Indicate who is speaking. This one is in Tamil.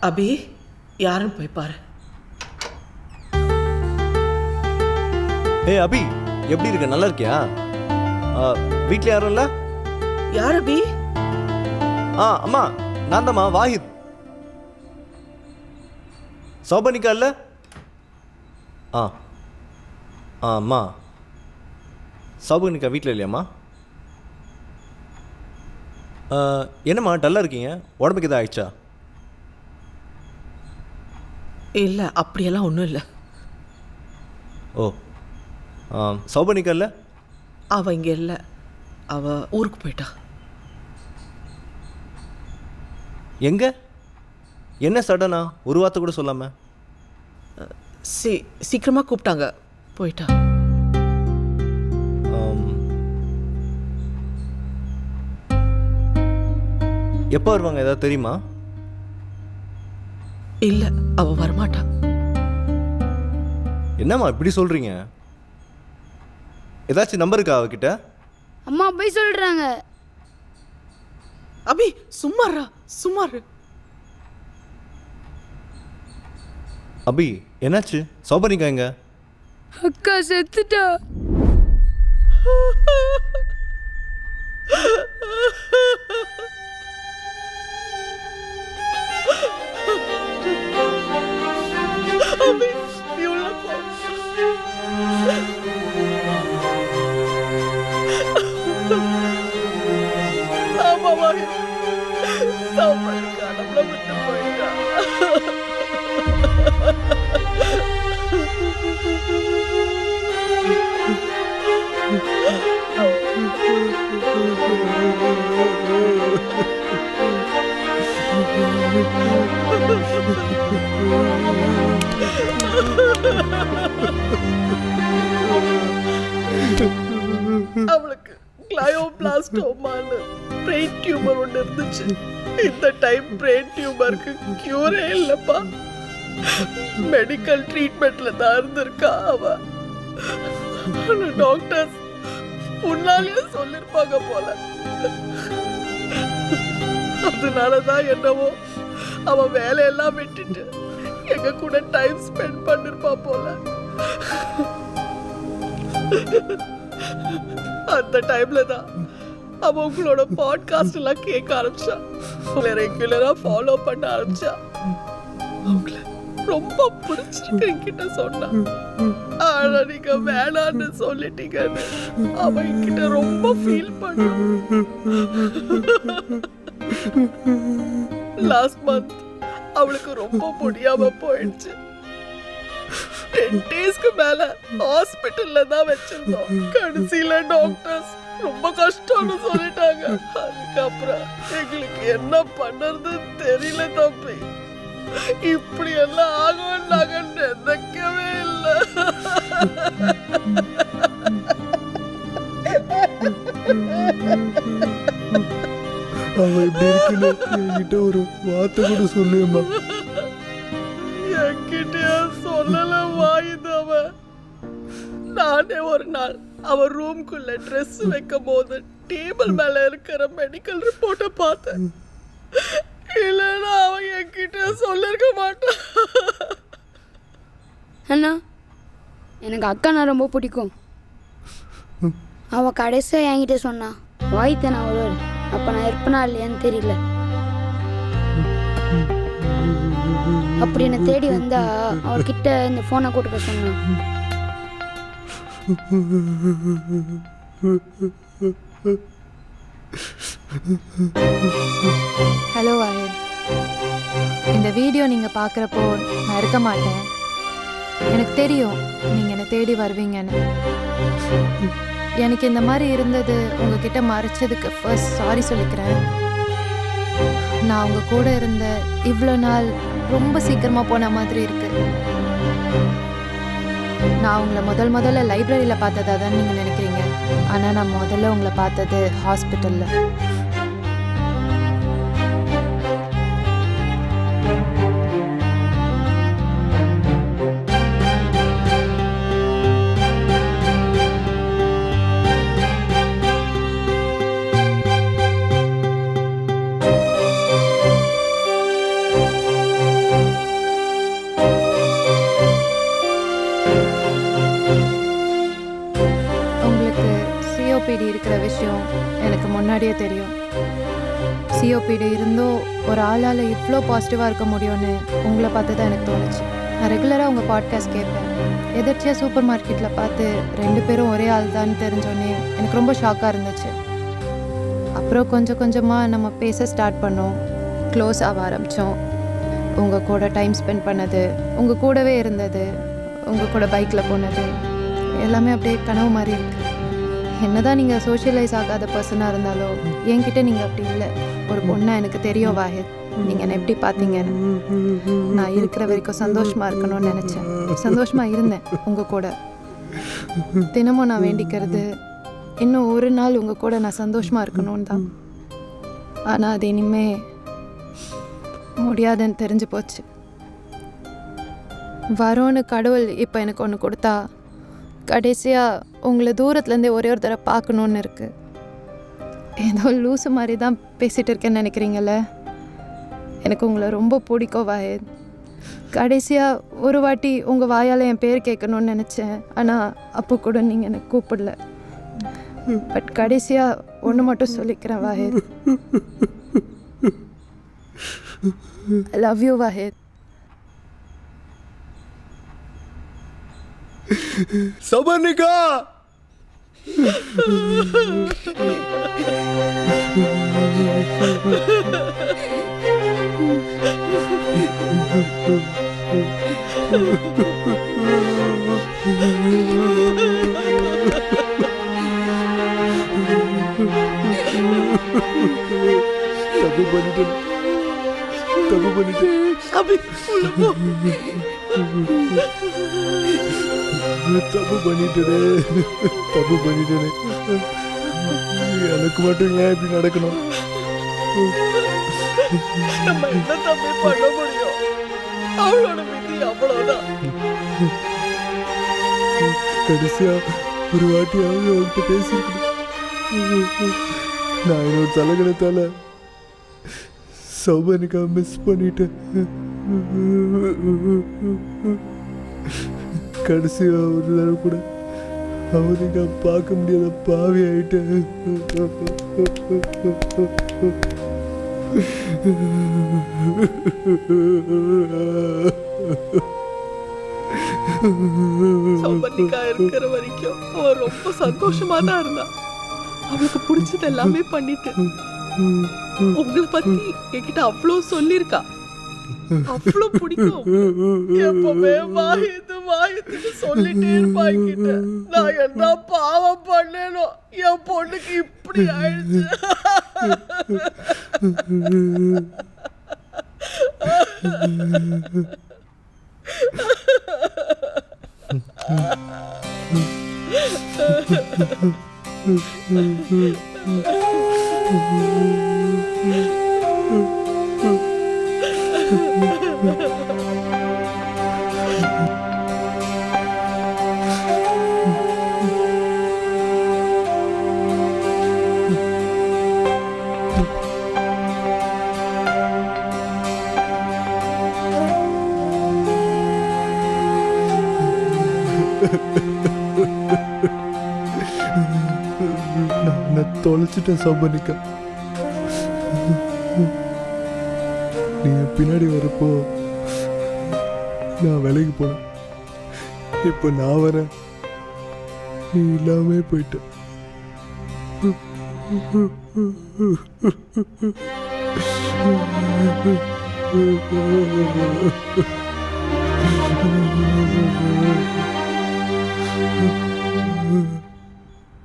Speaker 1: அபி, யாருன்னு போய் பாரு.
Speaker 2: ஏய் அபி, எப்படி இருக்க? நல்லா இருக்கியா? வீட்டில் யாரும் இல்லை?
Speaker 1: யார் அபி?
Speaker 2: அம்மா, நான் தாம்மா, வாஹித். சோபனிக்கா இல்லை? அம்மா, சோபனிக்கா வீட்டில் இல்லையாம்மா? என்னம்மா டல்லாக இருக்கீங்க? உடம்புக்கு எதாவது ஆயிடுச்சா?
Speaker 1: இல்லை, அப்படியெல்லாம் ஒன்றும் இல்லை.
Speaker 2: ஓ, சௌபனிக்கா இல்லை?
Speaker 1: அவள் இங்கே இல்லை, அவள் ஊருக்கு போயிட்டா.
Speaker 2: எங்கே? என்ன சடனா? ஒரு வார்த்தை கூட சொல்லாம?
Speaker 1: சீக்கிரமாக கூப்பிட்டாங்க, போயிட்டா.
Speaker 2: எப்போ வருவாங்க, ஏதாவது தெரியுமா?
Speaker 1: இல்லை, அவள் வரமாட்டா.
Speaker 2: என்னம்மா இப்படி சொல்கிறீங்க? ஏதாச்சும் நம்பர் இருக்கா அவகிட்ட?
Speaker 3: அம்மா போய் சொல்கிறாங்க.
Speaker 1: அபி சும்மாறா, சும்மாரு.
Speaker 2: அபி என்னாச்சு? சௌபனிக்கா எங்க?
Speaker 3: அக்கா செத்துட்டா.
Speaker 1: அபி, நீ உள்ள போ. ஆமாமா, சௌபனிக்கா நம்மளை விட்டு போயிட்டா. அவளுக்கு கிளயோபிளாஸ்டோமான்னு பிரெயின் டியூமர் ஒன்று இருந்துச்சு. இந்த டைம் பிரெயின் டியூமருக்கு கியூரே இல்லப்பா. மெடிக்கல் ட்ரீட்மெண்ட்ல தான் இருந்திருக்கா அவ. டாக்டர்ஸ் முன்னாலேயே சொல்லிருப்பாங்க போல. அதனாலதான் என்னவோ அவ வேலையெல்லாம் விட்டுட்டு எங்க கூட டைம் ஸ்பெண்ட் பண்ணிருப்பா போல. அந்த டைம்ல தான் அவ உங்களோட பாட்காஸ்ட் எல்லாம் கேட்க ஆரம்பிச்சா. ரெகுலரா ஃபாலோ பண்ண ஆரம்பிச்சா. அவங்கள ரொம்ப பிடிச்சிருக்கு என்கிட்ட சொன்னா. ஆனா நீங்க வேணான்னு சொல்லிட்டீங்கன்னு அவ என்கிட்ட ரொம்ப ஃபீல் பண்ணா. லாஸ்ட் மந்த் அவளுக்கு ரொம்ப முடியாம போயிடுச்சு. 10 daysக்கு மேல ஹாஸ்பிட்டல்ல தான் வச்சிருந்தோம். கடைசியில டாக்டர்ஸ் ரொம்ப கஷ்டம்னு சொல்லிட்டாங்க. அதுக்கப்புறம் எங்களுக்கு என்ன பண்றது தெரியல தம்பி. இப்படி எல்லாம் ஆகும் நாங்க நினைக்கவே இல்லை.
Speaker 2: அவன் இப்படி இருக்குன்னு என்கிட்ட ஒரு வார்த்தை கூட சொல்லுமா?
Speaker 1: என்கிட்டயா சொல்லல வாயுதவ. நானே ஒரு நாள் அவ ரூம்குள்ள ட்ரெஸ் வைக்கும் போது டேபிள் மேல இருக்கிற மெடிக்கல் ரிப்போர்ட்டை பார்த்தேன். இல்லைன்னா அவன் என்கிட்ட சொல்லிருக்க மாட்டான்.
Speaker 3: அண்ணா, எனக்கு அக்கா ரொம்ப பிடிக்கும். அவள் கடைசியாக என்கிட்ட சொன்னா வாய்த்த நான் வருவார். அப்போ நான் இருப்பேனா இல்லையான்னு தெரியல. அப்படி என்னை தேடி வந்தா அவர்கிட்ட இந்த ஃபோனை கொடுக்க சொன்னான்.
Speaker 4: ஹலோ வாஹித், இந்த வீடியோ நீங்கள் பார்க்குறப்போ நான் இருக்க மாட்டேன். எனக்கு தெரியும் நீங்கள் என்னை தேடி வருவீங்கன்னு. எனக்கு இந்த மாதிரி இருந்தது உங்ககிட்ட மறைச்சதுக்கு ஃபர்ஸ்ட் சாரி சொல்லிக்கிறேன். நான் உங்கள் கூட இருந்த இவ்வளோ நாள் ரொம்ப சீக்கிரமாக போன மாதிரி இருக்கு. நான் உங்களை முதல்ல லைப்ரரியில் பார்த்ததா தான் நீங்கள் நினைக்கிறீங்க. ஆனால் நான் முதல்ல உங்களை பார்த்தது ஹாஸ்பிட்டலில். இருக்குங்கிற விஷயம் எனக்கு முன்னாடியே தெரியும். சிஓபிடி இருந்தும் ஒரு ஆளால் இவ்வளோ பாசிட்டிவாக இருக்க முடியும்னு உங்களை பார்த்து தான் எனக்கு தோணுச்சு. நான் ரெகுலராக உங்கள் பாட்காஸ்ட் கேட்பேன். எதிர்ச்சியாக சூப்பர் மார்க்கெட்டில் பார்த்து 2 பேரும் ஒரே ஆள் தான் தெரிஞ்சோன்னே எனக்கு ரொம்ப ஷாக்காக இருந்துச்சு. அப்புறம் கொஞ்சம் கொஞ்சமாக நம்ம பேச ஸ்டார்ட் பண்ணோம், க்ளோஸ் ஆக ஆரம்பித்தோம். உங்கள் கூட டைம் ஸ்பெண்ட் பண்ணது, உங்கள் கூடவே இருந்தது, உங்கள் கூட பைக்கில் போனது எல்லாமே அப்படியே கனவு மாதிரி இருக்குது. என்னதான் நீங்கள் சோஷியலைஸ் ஆகாத பர்சனாக இருந்தாலும் என்கிட்ட நீங்கள் அப்படி இல்லை. ஒரு பொண்ணாக எனக்கு தெரியும் வாஹித், நீங்கள் என்னை எப்படி பார்த்தீங்கன்னு. நான் இருக்கிற வரைக்கும் சந்தோஷமாக இருக்கணும்னு நினச்சேன், சந்தோஷமாக இருந்தேன் உங்கள் கூட. தினமும் நான் வேண்டிக்கிறது இன்னும் ஒரு நாள் உங்கள் கூட நான் சந்தோஷமாக இருக்கணும்னு தான். ஆனால் அது இனிமே முடியாதுன்னு தெரிஞ்சு போச்சு. வரோன்னு கடவுள் இப்போ எனக்கு ஒன்று கொடுத்தா கடைசியாக உங்களை தூரத்துலேருந்தே ஒரே ஒரு தடவை பார்க்கணுன்னு இருக்குது. ஏதோ லூசு மாதிரி தான் பேசிகிட்டு இருக்கேன்னு நினைக்கிறீங்கள? எனக்கு உங்களை ரொம்ப பிடிக்கும் வாஹித். கடைசியாக ஒரு வாட்டி உங்கள் வாயால் என் பேர் கேட்கணுன்னு நினச்சேன், ஆனால் அப்போ கூட நீங்கள் எனக்கு கூப்பிடல. பட் கடைசியாக ஒன்று மட்டும் சொல்லிக்கிறேன் Wahid, I love you Wahid.
Speaker 2: சபர்ணிகா, தப்பு பண்ணிட்டேன்.
Speaker 1: அபி உள்ள போ.
Speaker 2: தப்பு பண்ணிட்டேனே. எனக்கு மட்டும் ஏன் இப்படி நடக்கணும்?
Speaker 1: நம்ம என்ன தம்பி பண்ண முடியும்? அவளோட விதி அவ்வளவுதான்.
Speaker 2: கடைசியா ஒரு வாட்டியாவது அவர்கிட்ட பேசியிருக்கணும். நான் என்னோட தலைகணத்தால சௌபர்ணிகா மிஸ் பண்ணிட்டேன். கடைசியா ஒரு தடவை கூட அவனுக்கு பார்க்க முடியாத பாவி ஆயிட்டேன்.
Speaker 1: சௌபர்ணிகா இருக்கிற வரைக்கும் அவ ரொம்ப சந்தோஷமா தான் இருந்தா. அவளுக்கு பிடிச்சது எல்லாமே பண்ணிட்டு உங்களை பத்தி என்கிட்ட அவ்வளோ சொல்லியிருக்கா. அவ்வளோ பிடிக்கும். எப்பவுமே வாயத்துன்னு சொல்லிட்டே இருப்பா என்கிட்ட. நான் என்ன பாவம் பண்ணேனோ என் பொண்ணுக்கு இப்படி ஆயிடுச்சு.
Speaker 2: நான் தொலைச்சிட்டேன் சௌபர்ணிகா. நீ பின்னாடி வரப்போ நான் வேலைக்கு போனேன். இப்போ நான் வரேன், நீ இல்லாமே போயிட்ட.